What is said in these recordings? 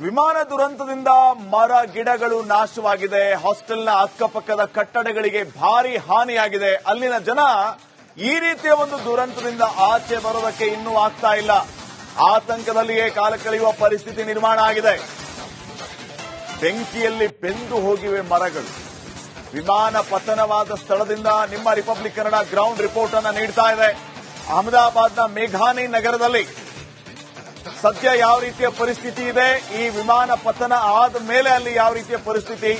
ವಿಮಾನ ದುರಂತದಿಂದ ಮರ ಗಿಡಗಳು ನಾಶವಾಗಿದೆ. ಹಾಸ್ಟೆಲ್ನ ಅಕ್ಕಪಕ್ಕದ ಕಟ್ಟಡಗಳಿಗೆ ಭಾರಿ ಹಾನಿಯಾಗಿದೆ. ಅಲ್ಲಿನ ಜನ ಈ ರೀತಿಯ ಒಂದು ದುರಂತದಿಂದ ಆಚೆ ಬರೋದಕ್ಕೆ ಇನ್ನೂ ಆಗ್ತಾ ಇಲ್ಲ. ಆತಂಕದಲ್ಲಿಯೇ ಕಾಲ ಕಳೆಯುವ ಪರಿಸ್ಥಿತಿ ನಿರ್ಮಾಣ ಆಗಿದೆ. ಬೆಂಕಿಯಲ್ಲಿ ಬೆಂದು ಹೋಗಿವೆ ಮರಗಳು. ವಿಮಾನ ಪತನವಾದ ಸ್ಥಳದಿಂದ ನಿಮ್ಮ ರಿಪಬ್ಲಿಕ್ ಕನ್ನಡ ಗ್ರೌಂಡ್ ರಿಪೋರ್ಟ್ ಅನ್ನು ನೀಡ್ತಾ ಇದೆ. ಅಹಮದಾಬಾದ್ನ ಮೇಘಾನಿ ನಗರದಲ್ಲಿ ಸದ್ಯ ಯಾವ ರೀತಿಯ ಪರಿಸ್ಥಿತಿ ಇದೆ, ಈ ವಿಮಾನ ಪತನ ಆದ ಮೇಲೆ ಅಲ್ಲಿ ಯಾವ ರೀತಿಯ ಪರಿಸ್ಥಿತಿ,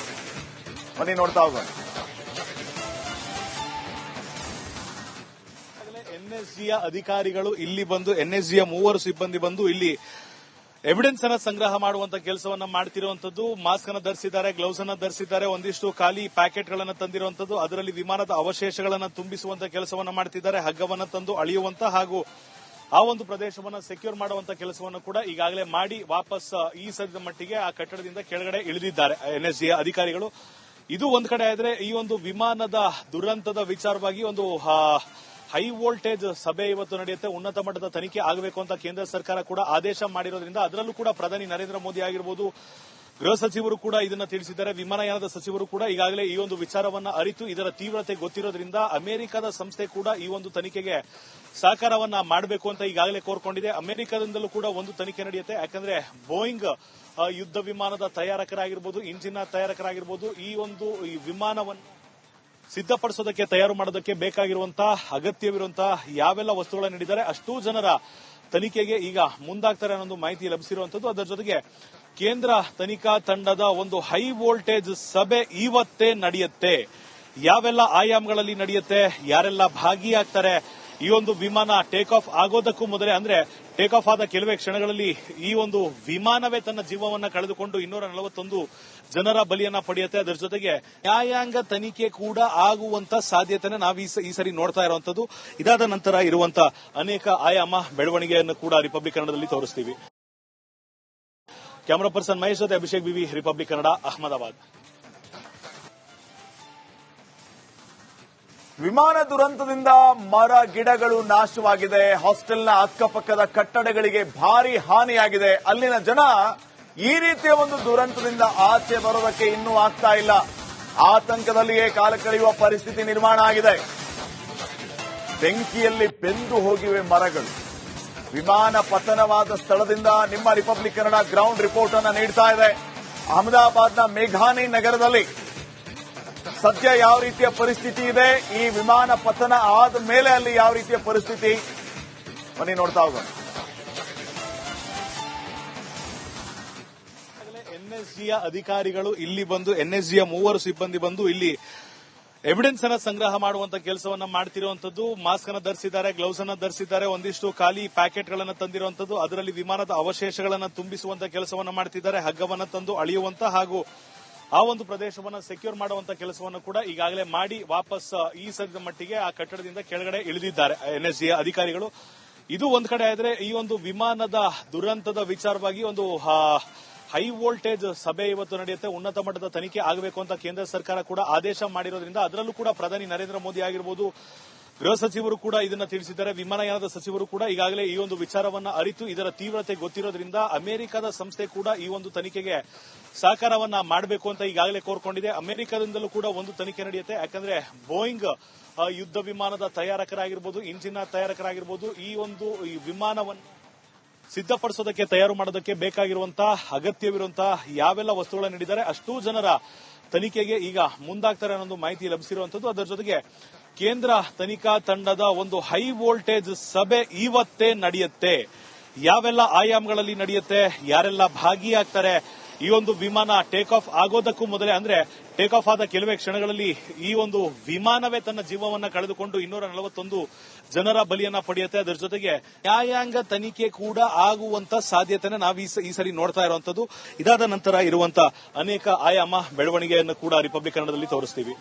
ಬನ್ನಿ ನೋಡ್ತಾ ಹೋಗೋಣ. ಎನ್ಎಸ್ಜಿಯ ಅಧಿಕಾರಿಗಳು ಇಲ್ಲಿ ಬಂದು, ಎನ್ಎಸ್ಜಿಯ 3 ಸಿಬ್ಬಂದಿ ಬಂದು ಇಲ್ಲಿ ಎವಿಡೆನ್ಸ್ ಅನ್ನ ಸಂಗ್ರಹ ಮಾಡುವಂತ ಕೆಲಸವನ್ನ ಮಾಡ್ತಿರುವಂತದ್ದು. ಮಾಸ್ಕ್ ಅನ್ನು ಧರಿಸಿದ್ದಾರೆ, ಗ್ಲೌಸ್ ಅನ್ನ ಧರಿಸಿದ್ದಾರೆ, ಒಂದಿಷ್ಟು ಖಾಲಿ ಪ್ಯಾಕೆಟ್ ಗಳನ್ನ ತಂದಿರುವಂತದ್ದು, ಅದರಲ್ಲಿ ವಿಮಾನದ ಅವಶೇಷಗಳನ್ನ ತುಂಬಿಸುವಂತ ಕೆಲಸವನ್ನ ಮಾಡ್ತಿದ್ದಾರೆ. ಹಗ್ಗವನ್ನ ತಂದು ಅಳಿಯುವಂತ ಹಾಗೂ ಆ ಒಂದು ಪ್ರದೇಶವನ್ನ ಸೆಕ್ಯೂರ್ ಮಾಡುವಂತ ಕೆಲಸವನ್ನು ಕೂಡ ಈಗಾಗಲೇ ಮಾಡಿ ವಾಪಸ್ ಈ ಸದ್ಯದ ಮಟ್ಟಿಗೆ ಆ ಕಟ್ಟಡದಿಂದ ಕೆಳಗಡೆ ಇಳಿದಿದ್ದಾರೆ ಎನ್ಎಸ್ಜಿಯ ಅಧಿಕಾರಿಗಳು. ಇದು ಒಂದ್ ಕಡೆ ಆದ್ರೆ, ಈ ಒಂದು ವಿಮಾನದ ದುರಂತದ ವಿಚಾರವಾಗಿ ಒಂದು ಹೈ ವೋಲ್ಟೇಜ್ ಸಭೆ ಇವತ್ತು ನಡೆಯುತ್ತೆ. ಉನ್ನತ ಮಟ್ಟದ ತನಿಖೆ ಆಗಬೇಕು ಅಂತ ಕೇಂದ್ರ ಸರ್ಕಾರ ಕೂಡ ಆದೇಶ ಮಾಡಿರೋದ್ರಿಂದ, ಅದರಲ್ಲೂ ಕೂಡ ಪ್ರಧಾನಿ ನರೇಂದ್ರ ಮೋದಿ ಆಗಿರಬಹುದು, ಗೃಹ ಸಚಿವರು ಕೂಡ ಇದನ್ನ ತಿಳಿಸಿದ್ದಾರೆ. ವಿಮಾನಯಾನದ ಸಚಿವರು ಕೂಡ ಈಗಾಗಲೇ ಈ ಒಂದು ವಿಚಾರವನ್ನ ಅರಿತು ಇದರ ತೀವ್ರತೆ ಗೊತ್ತಿರೋದ್ರಿಂದ ಅಮೆರಿಕದ ಸಂಸ್ಥೆ ಕೂಡ ಈ ಒಂದು ತನಿಖೆಗೆ ಸಹಕಾರವನ್ನ ಮಾಡಬೇಕು ಅಂತ ಈಗಾಗಲೇ ಕೋರ್ಕೊಂಡಿದೆ. ಅಮೆರಿಕದಿಂದಲೂ ಕೂಡ ಒಂದು ತನಿಖೆ ನಡೆಯುತ್ತೆ. ಯಾಕಂದ್ರೆ ಬೋಯಿಂಗ್ ಯುದ್ಧ ವಿಮಾನದ ತಯಾರಕರಾಗಿರ್ಬೋದು, ಇಂಜಿನ್ ತಯಾರಕರಾಗಿರ್ಬೋದು, ಈ ವಿಮಾನವನ್ನು ಸಿದ್ಧಪಡಿಸೋದಕ್ಕೆ, ತಯಾರು ಮಾಡೋದಕ್ಕೆ ಬೇಕಾಗಿರುವಂತಹ ಅಗತ್ಯವಿರುವಂತಹ ಯಾವೆಲ್ಲ ವಸ್ತುಗಳನ್ನು ನೀಡಿದ್ದಾರೆ ಅಷ್ಟೂ ಜನರ ತನಿಖೆಗೆ ಈಗ ಮುಂದಾಗ್ತಾರೆ ಅನ್ನೋ ಮಾಹಿತಿ ಲಭಿಸಿರುವಂತದ್ದು. ಅದರ ಜೊತೆಗೆ ಕೇಂದ್ರ ತನಿಖಾ ತಂಡದ ಒಂದು ಹೈ ವೋಲ್ಟೇಜ್ ಸಭೆ ಇವತ್ತೇ ನಡೆಯುತ್ತೆ. ಯಾವೆಲ್ಲ ಆಯಾಮಗಳಲ್ಲಿ ನಡೆಯುತ್ತೆ, ಯಾರೆಲ್ಲ ಭಾಗಿಯಾಗ್ತಾರೆ, ಈ ಒಂದು ವಿಮಾನ ಟೇಕ್ ಆಫ್ ಆಗೋದಕ್ಕೂ ಮೊದಲೇ, ಅಂದ್ರೆ ಟೇಕ್ ಆಫ್ ಆದ ಕೆಲವೇ ಕ್ಷಣಗಳಲ್ಲಿ ಈ ಒಂದು ವಿಮಾನವೇ ತನ್ನ ಜೀವವನ್ನ ಕಳೆದುಕೊಂಡು 241 ಜನರ ಬಲಿಯನ್ನ ಪಡೆಯುತ್ತೆ. ಅದರ ಜೊತೆಗೆ ನ್ಯಾಯಾಂಗ ತನಿಖೆ ಕೂಡ ಆಗುವಂತ ಸಾಧ್ಯತೆನ ನಾವು ಈ ಸರಿ ನೋಡ್ತಾ ಇರುವಂತದ್ದು. ಇದಾದ ನಂತರ ಇರುವಂತ ಅನೇಕ ಆಯಾಮ ಬೆಳವಣಿಗೆಯನ್ನು ಕೂಡ ರಿಪಬ್ಲಿಕ್ ಕನ್ನಡದಲ್ಲಿ ತೋರಿಸ್ತೀವಿ. ಕ್ಯಾಮರಾ ಪರ್ಸನ್ ಮಹೇಶ್ ಜೊತೆ ಅಭಿಷೇಕ್ ಬಿವಿ, ರಿಪಬ್ಲಿಕ್ ಕನ್ನಡ, ಅಹಮದಾಬಾದ್. ವಿಮಾನ ದುರಂತದಿಂದ ಮರ ಗಿಡಗಳು ನಾಶವಾಗಿದೆ. ಹಾಸ್ಟೆಲ್ನ ಅಕ್ಕಪಕ್ಕದ ಕಟ್ಟಡಗಳಿಗೆ ಭಾರಿ ಹಾನಿಯಾಗಿದೆ. ಅಲ್ಲಿನ ಜನ ಈ ರೀತಿಯ ಒಂದು ದುರಂತದಿಂದ ಆಚೆ ಬರೋದಕ್ಕೆ ಇನ್ನೂ ಆಗ್ತಾ ಇಲ್ಲ. ಆತಂಕದಲ್ಲಿಯೇ ಕಾಲ ಕಳೆಯುವ ಪರಿಸ್ಥಿತಿ ನಿರ್ಮಾಣ ಆಗಿದೆ. ಬೆಂಕಿಯಲ್ಲಿ ಬೆಂದು ಹೋಗಿವೆ ಮರಗಳು. ವಿಮಾನ ಪತನವಾದ ಸ್ಥಳದಿಂದ ನಿಮ್ಮ ರಿಪಬ್ಲಿಕ್ ಕನ್ನಡ ಗ್ರೌಂಡ್ ರಿಪೋರ್ಟ್ ಅನ್ನು ನೀಡ್ತಾ ಇದೆ. ಅಹಮದಾಬಾದ್ನ ಮೇಘಾನಿ ನಗರದಲ್ಲಿ ಸದ್ಯ ಯಾವ ರೀತಿಯ ಪರಿಸ್ಥಿತಿ ಇದೆ, ಈ ವಿಮಾನ ಪತನ ಆದ ಮೇಲೆ ಅಲ್ಲಿ ಯಾವ ರೀತಿಯ ಪರಿಸ್ಥಿತಿ, ಬನ್ನಿ ನೋಡ್ತಾ ಹೋಗೋಣ. ಎನ್ಎಸ್ಜಿಯ ಅಧಿಕಾರಿಗಳು ಇಲ್ಲಿ ಬಂದು, ಎನ್ಎಸ್ಜಿಯ 3 ಸಿಬ್ಬಂದಿ ಬಂದು ಇಲ್ಲಿ ಎವಿಡೆನ್ಸ್ ಅನ್ನ ಸಂಗ್ರಹ ಮಾಡುವಂತ ಕೆಲಸವನ್ನ ಮಾಡ್ತಿರುವಂತದ್ದು. ಮಾಸ್ಕ್ ಅನ್ನ ಧರಿಸಿದ್ದಾರೆ, ಗ್ಲೌಸ್ ಅನ್ನ ಧರಿಸಿದ್ದಾರೆ, ಒಂದಿಷ್ಟು ಖಾಲಿ ಪ್ಯಾಕೆಟ್ ಗಳನ್ನ ತಂದಿರುವಂತದ್ದು, ಅದರಲ್ಲಿ ವಿಮಾನದ ಅವಶೇಷಗಳನ್ನ ತುಂಬಿಸುವಂತ ಕೆಲಸವನ್ನ ಮಾಡ್ತಿದ್ದಾರೆ. ಹಗ್ಗವನ್ನ ತಂದು ಅಳಿಯುವಂತ ಹಾಗೂ ಆ ಒಂದು ಪ್ರದೇಶವನ್ನ ಸೆಕ್ಯೂರ್ ಮಾಡುವಂತ ಕೆಲಸವನ್ನು ಕೂಡ ಈಗಾಗಲೇ ಮಾಡಿ ವಾಪಸ್ ಈ ಸದ್ಯದ ಮಟ್ಟಿಗೆ ಆ ಕಟ್ಟಡದಿಂದ ಕೆಳಗಡೆ ಇಳಿದಿದ್ದಾರೆ ಎನ್ಎಸ್ಜಿಯ ಅಧಿಕಾರಿಗಳು. ಇದು ಒಂದ್ ಕಡೆ ಆದ್ರೆ, ಈ ಒಂದು ವಿಮಾನದ ದುರಂತದ ವಿಚಾರವಾಗಿ ಒಂದು ಹೈ ವೋಲ್ಟೇಜ್ ಸಭೆ ಇವತ್ತು ನಡೆಯುತ್ತೆ. ಉನ್ನತ ಮಟ್ಟದ ತನಿಖೆ ಆಗಬೇಕು ಅಂತ ಕೇಂದ್ರ ಸರ್ಕಾರ ಕೂಡ ಆದೇಶ ಮಾಡಿರೋದ್ರಿಂದ, ಅದರಲ್ಲೂ ಕೂಡ ಪ್ರಧಾನಿ ನರೇಂದ್ರ ಮೋದಿ ಆಗಿರಬಹುದು, ಗೃಹ ಸಚಿವರು ಕೂಡ ಇದನ್ನ ತಿಳಿಸಿದ್ದಾರೆ. ವಿಮಾನಯಾನದ ಸಚಿವರು ಕೂಡ ಈಗಾಗಲೇ ಈ ಒಂದು ವಿಚಾರವನ್ನ ಅರಿತು ಇದರ ತೀವ್ರತೆ ಗೊತ್ತಿರೋದ್ರಿಂದ ಅಮೆರಿಕದ ಸಂಸ್ಥೆ ಕೂಡ ಈ ಒಂದು ತನಿಖೆಗೆ ಸಹಕಾರವನ್ನ ಮಾಡಬೇಕು ಅಂತ ಈಗಾಗಲೇ ಕೋರ್ಕೊಂಡಿದೆ. ಅಮೆರಿಕದಿಂದಲೂ ಕೂಡ ಒಂದು ತನಿಖೆ ನಡೆಯುತ್ತೆ. ಯಾಕಂದ್ರೆ ಬೋಯಿಂಗ್ ಯುದ್ಧ ವಿಮಾನದ ತಯಾರಕರಾಗಿರ್ಬೋದು, ಇಂಜಿನ್ ತಯಾರಕರಾಗಿರ್ಬೋದು, ಈ ವಿಮಾನವನ್ನು ಸಿದ್ಧಪಡಿಸೋದಕ್ಕೆ, ತಯಾರು ಮಾಡೋದಕ್ಕೆ ಬೇಕಾಗಿರುವಂತಹ ಅಗತ್ಯವಿರುವಂತಹ ಯಾವೆಲ್ಲ ವಸ್ತುಗಳನ್ನು ನೀಡಿದ್ದಾರೆ ಅಷ್ಟೂ ಜನರ ತನಿಖೆಗೆ ಈಗ ಮುಂದಾಗ್ತಾರೆ ಅನ್ನೋ ಮಾಹಿತಿ ಲಭಿಸಿರುವಂತದ್ದು. ಅದರ ಜೊತೆಗೆ ಕೇಂದ್ರ ತನಿಖಾ ತಂಡದ ಒಂದು ಹೈ ವೋಲ್ಟೇಜ್ ಸಭೆ ಇವತ್ತೇ ನಡೆಯುತ್ತೆ. ಯಾವೆಲ್ಲ ಆಯಾಮಗಳಲ್ಲಿ ನಡೆಯುತ್ತೆ, ಯಾರೆಲ್ಲ ಭಾಗಿಯಾಗ್ತಾರೆ, ಈ ಒಂದು ವಿಮಾನ ಟೇಕ್ ಆಫ್ ಆಗೋದಕ್ಕೂ ಮೊದಲೇ, ಅಂದ್ರೆ ಟೇಕ್ ಆಫ್ ಆದ ಕೆಲವೇ ಕ್ಷಣಗಳಲ್ಲಿ ಈ ಒಂದು ವಿಮಾನವೇ ತನ್ನ ಜೀವವನ್ನ ಕಳೆದುಕೊಂಡು 241 ಜನರ ಬಲಿಯನ್ನ ಪಡೆಯುತ್ತೆ. ಅದರ ಜೊತೆಗೆ ನ್ಯಾಯಾಂಗ ತನಿಖೆ ಕೂಡ ಆಗುವಂತ ಸಾಧ್ಯತೆನ ನಾವು ಈ ಸರಿ ನೋಡ್ತಾ ಇರುವಂತದ್ದು. ಇದಾದ ನಂತರ ಇರುವಂತ ಅನೇಕ ಆಯಾಮ ಬೆಳವಣಿಗೆಯನ್ನು ಕೂಡ ರಿಪಬ್ಲಿಕ್ ಕನ್ನಡದಲ್ಲಿ ತೋರಿಸ್ತೀವಿ.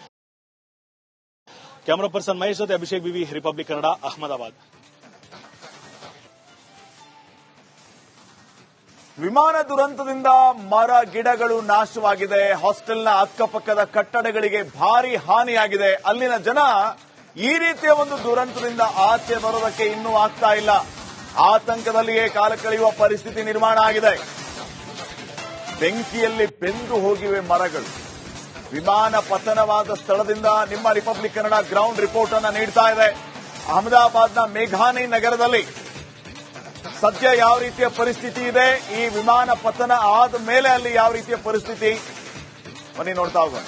ಕ್ಯಾಮರಾ ಪರ್ಸನ್ ಮಹೇಶ್ ಜೊತೆ ಅಭಿಷೇಕ್ ಬಿವಿ, ರಿಪಬ್ಲಿಕ್ ಕನ್ನಡ, ಅಹಮದಾಬಾದ್. ವಿಮಾನ ದುರಂತದಿಂದ ಮರ ಗಿಡಗಳು ನಾಶವಾಗಿದೆ. ಹಾಸ್ಟೆಲ್ನ ಅಕ್ಕಪಕ್ಕದ ಕಟ್ಟಡಗಳಿಗೆ ಭಾರಿ ಹಾನಿಯಾಗಿದೆ. ಅಲ್ಲಿನ ಜನ ಈ ರೀತಿಯ ಒಂದು ದುರಂತದಿಂದ ಆಚೆ ಬರೋದಕ್ಕೆ ಇನ್ನೂ ಆಗ್ತಾ ಇಲ್ಲ. ಆತಂಕದಲ್ಲಿಯೇ ಕಾಲ ಕಳೆಯುವ ಪರಿಸ್ಥಿತಿ ನಿರ್ಮಾಣ ಆಗಿದೆ. ಬೆಂಕಿಯಲ್ಲಿ ಬೆಂದು ಹೋಗಿವೆ ಮರಗಳು. ವಿಮಾನ ಪತನವಾದ ಸ್ಥಳದಿಂದ ನಿಮ್ಮ ರಿಪಬ್ಲಿಕ್ ಕನ್ನಡ ಗ್ರೌಂಡ್ ರಿಪೋರ್ಟ್ ಅನ್ನು ನೀಡ್ತಾ ಇದೆ. ಅಹಮದಾಬಾದ್ನ ಮೇಘಾನಿ ನಗರದಲ್ಲಿ ಸದ್ಯ ಯಾವ ರೀತಿಯ ಪರಿಸ್ಥಿತಿ ಇದೆ, ಈ ವಿಮಾನ ಪತನ ಆದ ಮೇಲೆ ಅಲ್ಲಿ ಯಾವ ರೀತಿಯ ಪರಿಸ್ಥಿತಿ, ಬನ್ನಿ ನೋಡ್ತಾ ಹೋಗೋಣ.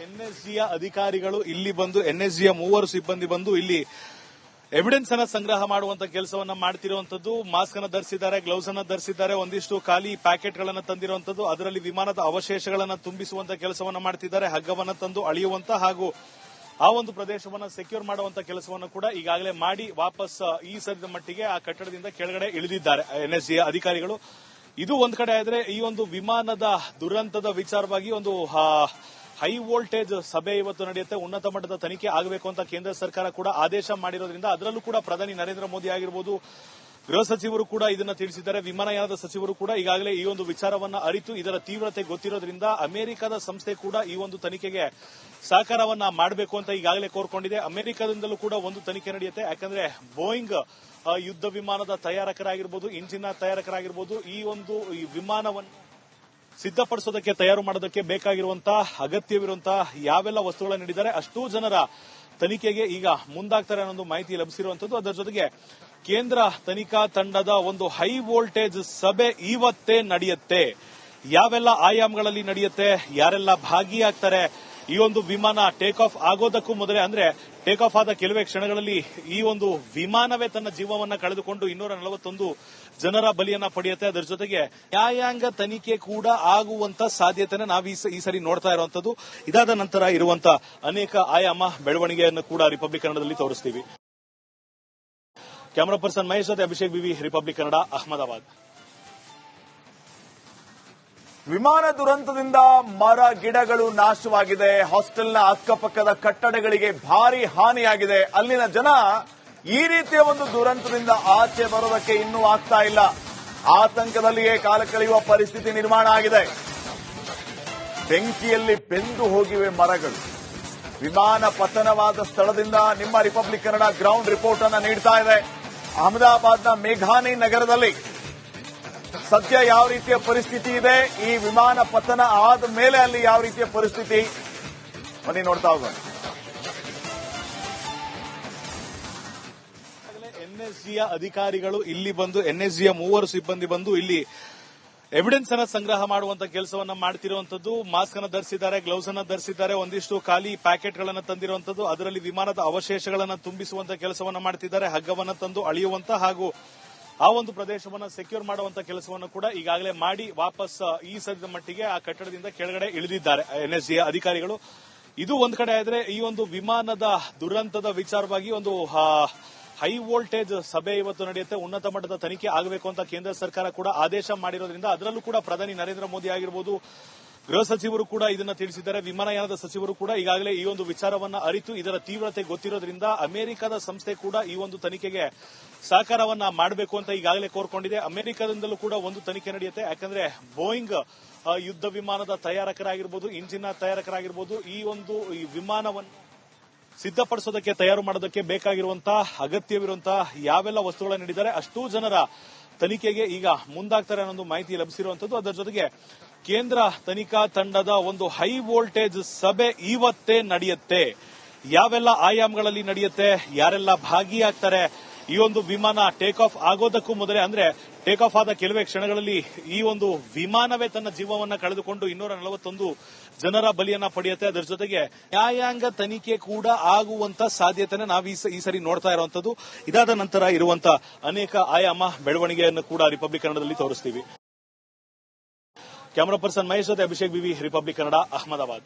ಎನ್ಎಸ್ಜಿಯ ಅಧಿಕಾರಿಗಳು ಇಲ್ಲಿ ಬಂದು, ಎನ್ಎಸ್ಜಿಯ 3 ಸಿಬ್ಬಂದಿ ಬಂದು ಇಲ್ಲಿ ಎವಿಡೆನ್ಸ್ ಅನ್ನ ಸಂಗ್ರಹ ಮಾಡುವಂತ ಕೆಲಸವನ್ನ ಮಾಡ್ತಿರುವಂತದ್ದು. ಮಾಸ್ಕ್ ಅನ್ನ ಧರಿಸಿದ್ದಾರೆ, ಗ್ಲೌಸ್ ಅನ್ನ ಧರಿಸಿದ್ದಾರೆ, ಒಂದಿಷ್ಟು ಖಾಲಿ ಪ್ಯಾಕೆಟ್ ಗಳನ್ನ ತಂದಿರುವಂತದ್ದು, ಅದರಲ್ಲಿ ವಿಮಾನದ ಅವಶೇಷಗಳನ್ನ ತುಂಬಿಸುವಂತ ಕೆಲಸವನ್ನ ಮಾಡ್ತಿದ್ದಾರೆ. ಹಗ್ಗವನ್ನ ತಂದು ಅಳಿಯುವಂತ ಹಾಗೂ ಆ ಒಂದು ಪ್ರದೇಶವನ್ನ ಸೆಕ್ಯೂರ್ ಮಾಡುವಂತ ಕೆಲಸವನ್ನು ಕೂಡ ಈಗಾಗಲೇ ಮಾಡಿ ವಾಪಸ್ ಈ ಸದ್ಯದ ಮಟ್ಟಿಗೆ ಆ ಕಟ್ಟಡದಿಂದ ಕೆಳಗಡೆ ಇಳಿದಿದ್ದಾರೆ ಎನ್ಎಸ್ಜಿಯ ಅಧಿಕಾರಿಗಳು. ಇದು ಒಂದ್ ಕಡೆ ಆದ್ರೆ, ಈ ಒಂದು ವಿಮಾನದ ದುರಂತದ ವಿಚಾರವಾಗಿ ಒಂದು ಹೈ ವೋಲ್ಟೇಜ್ ಸಭೆ ಇವತ್ತು ನಡೆಯುತ್ತೆ. ಉನ್ನತ ಮಟ್ಟದ ತನಿಖೆ ಆಗಬೇಕು ಅಂತ ಕೇಂದ್ರ ಸರ್ಕಾರ ಕೂಡ ಆದೇಶ ಮಾಡಿರೋದ್ರಿಂದ, ಅದರಲ್ಲೂ ಕೂಡ ಪ್ರಧಾನಿ ನರೇಂದ್ರ ಮೋದಿ ಆಗಿರಬಹುದು, ಗೃಹ ಸಚಿವರು ಕೂಡ ಇದನ್ನ ತಿಳಿಸಿದ್ದಾರೆ. ವಿಮಾನಯಾನದ ಸಚಿವರು ಕೂಡ ಈಗಾಗಲೇ ಈ ಒಂದು ವಿಚಾರವನ್ನ ಅರಿತು ಇದರ ತೀವ್ರತೆ ಗೊತ್ತಿರೋದ್ರಿಂದ ಅಮೆರಿಕದ ಸಂಸ್ಥೆ ಕೂಡ ಈ ಒಂದು ತನಿಖೆಗೆ ಸಹಕಾರವನ್ನ ಮಾಡಬೇಕು ಅಂತ ಈಗಾಗಲೇ ಕೋರ್ಕೊಂಡಿದೆ. ಅಮೆರಿಕದಿಂದಲೂ ಕೂಡ ಒಂದು ತನಿಖೆ ನಡೆಯುತ್ತೆ. ಯಾಕಂದ್ರೆ ಬೋಯಿಂಗ್ ಯುದ್ಧ ವಿಮಾನದ ತಯಾರಕರಾಗಿರ್ಬೋದು, ಇಂಜಿನ್ ತಯಾರಕರಾಗಿರ್ಬೋದು, ಈ ವಿಮಾನವನ್ನು ಸಿದ್ಧಪಡಿಸೋದಕ್ಕೆ, ತಯಾರು ಮಾಡೋದಕ್ಕೆ ಬೇಕಾಗಿರುವಂತಹ ಅಗತ್ಯವಿರುವಂತಹ ಯಾವೆಲ್ಲ ವಸ್ತುಗಳನ್ನು ನೀಡಿದ್ದಾರೆ ಅಷ್ಟೂ ಜನರ ತನಿಖೆಗೆ ಈಗ ಮುಂದಾಗ್ತಾರೆ ಅನ್ನೋ ಮಾಹಿತಿ ಲಭಿಸಿರುವಂತದ್ದು. ಅದರ ಜೊತೆಗೆ ಕೇಂದ್ರ ತನಿಖಾ ತಂಡದ ಒಂದು ಹೈ ವೋಲ್ಟೇಜ್ ಸಭೆ ಇವತ್ತೇ ನಡೆಯುತ್ತೆ. ಯಾವೆಲ್ಲ ಆಯಾಮಗಳಲ್ಲಿ ನಡೆಯುತ್ತೆ, ಯಾರೆಲ್ಲ ಭಾಗಿಯಾಗ್ತಾರೆ, ಈ ಒಂದು ವಿಮಾನ ಟೇಕ್ ಆಫ್ ಆಗೋದಕ್ಕೂ ಮೊದಲೇ, ಅಂದ್ರೆ ಟೇಕ್ ಆಫ್ ಆದ ಕೆಲವೇ ಕ್ಷಣಗಳಲ್ಲಿ ಈ ಒಂದು ವಿಮಾನವೇ ತನ್ನ ಜೀವವನ್ನ ಕಳೆದುಕೊಂಡು 241 ಜನರ ಬಲಿಯನ್ನ ಪಡೆಯುತ್ತೆ. ಅದರ ಜೊತೆಗೆ ನ್ಯಾಯಾಂಗ ತನಿಖೆ ಕೂಡ ಆಗುವಂತ ಸಾಧ್ಯತೆನ ನಾವು ಈ ಸರಿ ನೋಡ್ತಾ ಇರುವಂತದ್ದು. ಇದಾದ ನಂತರ ಇರುವಂತ ಅನೇಕ ಆಯಾಮ ಬೆಳವಣಿಗೆಯನ್ನು ಕೂಡ ರಿಪಬ್ಲಿಕ್ ಕನ್ನಡದಲ್ಲಿ ತೋರಿಸ್ತೀವಿ. ಕ್ಯಾಮರಾ ಪರ್ಸನ್ ಮಹೇಶ್ ಜೊತೆ ಅಭಿಷೇಕ್ ಬಿವಿ, ರಿಪಬ್ಲಿಕ್ ಕನ್ನಡ, ಅಹಮದಾಬಾದ್. ವಿಮಾನ ದುರಂತದಿಂದ ಮರ ಗಿಡಗಳು ನಾಶವಾಗಿದೆ. ಹಾಸ್ಟೆಲ್ನ ಅಕ್ಕಪಕ್ಕದ ಕಟ್ಟಡಗಳಿಗೆ ಭಾರಿ ಹಾನಿಯಾಗಿದೆ. ಅಲ್ಲಿನ ಜನ ಈ ರೀತಿಯ ಒಂದು ದುರಂತದಿಂದ ಆಚೆ ಬರೋದಕ್ಕೆ ಇನ್ನೂ ಆಗ್ತಾ ಇಲ್ಲ. ಆತಂಕದಲ್ಲಿಯೇ ಕಾಲ ಕಳೆಯುವ ಪರಿಸ್ಥಿತಿ ನಿರ್ಮಾಣ ಆಗಿದೆ. ಬೆಂಕಿಯಲ್ಲಿ ಬೆಂದು ಹೋಗಿವೆ ಮರಗಳು. ವಿಮಾನ ಪತನವಾದ ಸ್ಥಳದಿಂದ ನಿಮ್ಮ ರಿಪಬ್ಲಿಕ್ ಕನ್ನಡ ಗ್ರೌಂಡ್ ರಿಪೋರ್ಟ್ ಅನ್ನು ನೀಡ್ತಾ ಇದೆ. ಅಹಮದಾಬಾದ್ನ ಮೇಘಾನಿ ನಗರದಲ್ಲಿ ಸದ್ಯ ಯಾವ ರೀತಿಯ ಪರಿಸ್ಥಿತಿ ಇದೆ, ಈ ವಿಮಾನ ಪತನ ಆದ ಮೇಲೆ ಅಲ್ಲಿ ಯಾವ ರೀತಿಯ ಪರಿಸ್ಥಿತಿ, ಬನ್ನಿ ನೋಡ್ತಾ ಹೋಗೋಣ. ಎನ್ಎಸ್ಜಿಯ ಅಧಿಕಾರಿಗಳು ಇಲ್ಲಿ ಬಂದು, ಎನ್ಎಸ್ಜಿಯ 3 ಸಿಬ್ಬಂದಿ ಬಂದು ಇಲ್ಲಿ ಎವಿಡೆನ್ಸ್ ಅನ್ನ ಸಂಗ್ರಹ ಮಾಡುವಂತ ಕೆಲಸವನ್ನ ಮಾಡ್ತಿರುವಂತದ್ದು. ಮಾಸ್ಕ್ ಅನ್ನ ಧರಿಸಿದ್ದಾರೆ, ಗ್ಲೌಸ್ ಅನ್ನ ಧರಿಸಿದ್ದಾರೆ, ಒಂದಿಷ್ಟು ಖಾಲಿ ಪ್ಯಾಕೆಟ್ ಗಳನ್ನ ತಂದಿರುವಂತದ್ದು, ಅದರಲ್ಲಿ ವಿಮಾನದ ಅವಶೇಷಗಳನ್ನ ತುಂಬಿಸುವಂತ ಕೆಲಸವನ್ನ ಮಾಡ್ತಿದ್ದಾರೆ. ಹಗ್ಗವನ್ನ ತಂದು ಅಳಿಯುವಂತ ಹಾಗೂ ಆ ಒಂದು ಪ್ರದೇಶವನ್ನ ಸೆಕ್ಯೂರ್ ಮಾಡುವಂತ ಕೆಲಸವನ್ನು ಕೂಡ ಈಗಾಗಲೇ ಮಾಡಿ ವಾಪಸ್ ಈ ಸದ್ಯದ ಮಟ್ಟಿಗೆ ಆ ಕಟ್ಟಡದಿಂದ ಕೆಳಗಡೆ ಇಳಿದಿದ್ದಾರೆ ಎನ್ಎಸ್ಜಿಯ ಅಧಿಕಾರಿಗಳು. ಇದು ಒಂದ್ ಕಡೆ ಆದ್ರೆ, ಈ ಒಂದು ವಿಮಾನದ ದುರಂತದ ವಿಚಾರವಾಗಿ ಒಂದು ಹೈ ವೋಲ್ಟೇಜ್ ಸಭೆ ಇವತ್ತು ನಡೆಯುತ್ತೆ. ಉನ್ನತ ಮಟ್ಟದ ತನಿಖೆ ಆಗಬೇಕು ಅಂತ ಕೇಂದ್ರ ಸರ್ಕಾರ ಕೂಡ ಆದೇಶ ಮಾಡಿರೋದ್ರಿಂದ, ಅದರಲ್ಲೂ ಕೂಡ ಪ್ರಧಾನಿ ನರೇಂದ್ರ ಮೋದಿ ಆಗಿರಬಹುದು, ಗೃಹ ಸಚಿವರು ಕೂಡ ಇದನ್ನ ತಿಳಿಸಿದ್ದಾರೆ. ವಿಮಾನಯಾನದ ಸಚಿವರು ಕೂಡ ಈಗಾಗಲೇ ಈ ಒಂದು ವಿಚಾರವನ್ನ ಅರಿತು ಇದರ ತೀವ್ರತೆ ಗೊತ್ತಿರೋದ್ರಿಂದ ಅಮೆರಿಕದ ಸಂಸ್ಥೆ ಕೂಡ ಈ ಒಂದು ತನಿಖೆಗೆ ಸಹಕಾರವನ್ನ ಮಾಡಬೇಕು ಅಂತ ಈಗಾಗಲೇ ಕೋರ್ಕೊಂಡಿದೆ. ಅಮೆರಿಕದಿಂದಲೂ ಕೂಡ ಒಂದು ತನಿಖೆ ನಡೆಯುತ್ತೆ. ಯಾಕಂದ್ರೆ ಬೋಯಿಂಗ್ ಯುದ್ಧ ವಿಮಾನದ ತಯಾರಕರಾಗಿರ್ಬೋದು, ಇಂಜಿನ್ ತಯಾರಕರಾಗಿರ್ಬೋದು, ಈ ವಿಮಾನವನ್ನು ಸಿದ್ಧಪಡಿಸೋದಕ್ಕೆ, ತಯಾರು ಮಾಡೋದಕ್ಕೆ ಬೇಕಾಗಿರುವಂತಹ ಅಗತ್ಯವಿರುವಂತಹ ಯಾವೆಲ್ಲ ವಸ್ತುಗಳನ್ನು ನೀಡಿದ್ದಾರೆ ಅಷ್ಟೂ ಜನರ ತನಿಖೆಗೆ ಈಗ ಮುಂದಾಗ್ತಾರೆ ಅನ್ನೋ ಮಾಹಿತಿ ಲಭಿಸಿರುವಂತದ್ದು. ಅದರ ಜೊತೆಗೆ ಕೇಂದ್ರ ತನಿಖಾ ತಂಡದ ಒಂದು ಹೈ ವೋಲ್ಟೇಜ್ ಸಭೆ ಇವತ್ತೇ ನಡೆಯುತ್ತೆ. ಯಾವೆಲ್ಲ ಆಯಾಮಗಳಲ್ಲಿ ನಡೆಯುತ್ತೆ, ಯಾರೆಲ್ಲ ಭಾಗಿಯಾಗ್ತಾರೆ, ಈ ಒಂದು ವಿಮಾನ ಟೇಕ್ ಆಫ್ ಆಗೋದಕ್ಕೂ ಮೊದಲೇ, ಅಂದ್ರೆ ಟೇಕ್ ಆಫ್ ಆದ ಕೆಲವೇ ಕ್ಷಣಗಳಲ್ಲಿ ಈ ಒಂದು ವಿಮಾನವೇ ತನ್ನ ಜೀವವನ್ನ ಕಳೆದುಕೊಂಡು 241 ಜನರ ಬಲಿಯನ್ನ ಪಡೆಯುತ್ತೆ. ಅದರ ಜೊತೆಗೆ ನ್ಯಾಯಾಂಗ ತನಿಖೆ ಕೂಡ ಆಗುವಂತ ಸಾಧ್ಯತೆನ ನಾವು ಈ ಸರಿ ನೋಡ್ತಾ ಇರುವಂತದ್ದು. ಇದಾದ ನಂತರ ಇರುವಂತ ಅನೇಕ ಆಯಾಮ ಬೆಳವಣಿಗೆಯನ್ನು ಕೂಡ ರಿಪಬ್ಲಿಕ್ ಕನ್ನಡದಲ್ಲಿ ತೋರಿಸ್ತೀವಿ. ಕ್ಯಾಮರಾ ಪರ್ಸನ್ ಮಹೇಶ್ ಜೊತೆ ಅಭಿಷೇಕ್ ಬಿವಿ, ರಿಪಬ್ಲಿಕ್ ಕನ್ನಡ, ಅಹಮದಾಬಾದ್.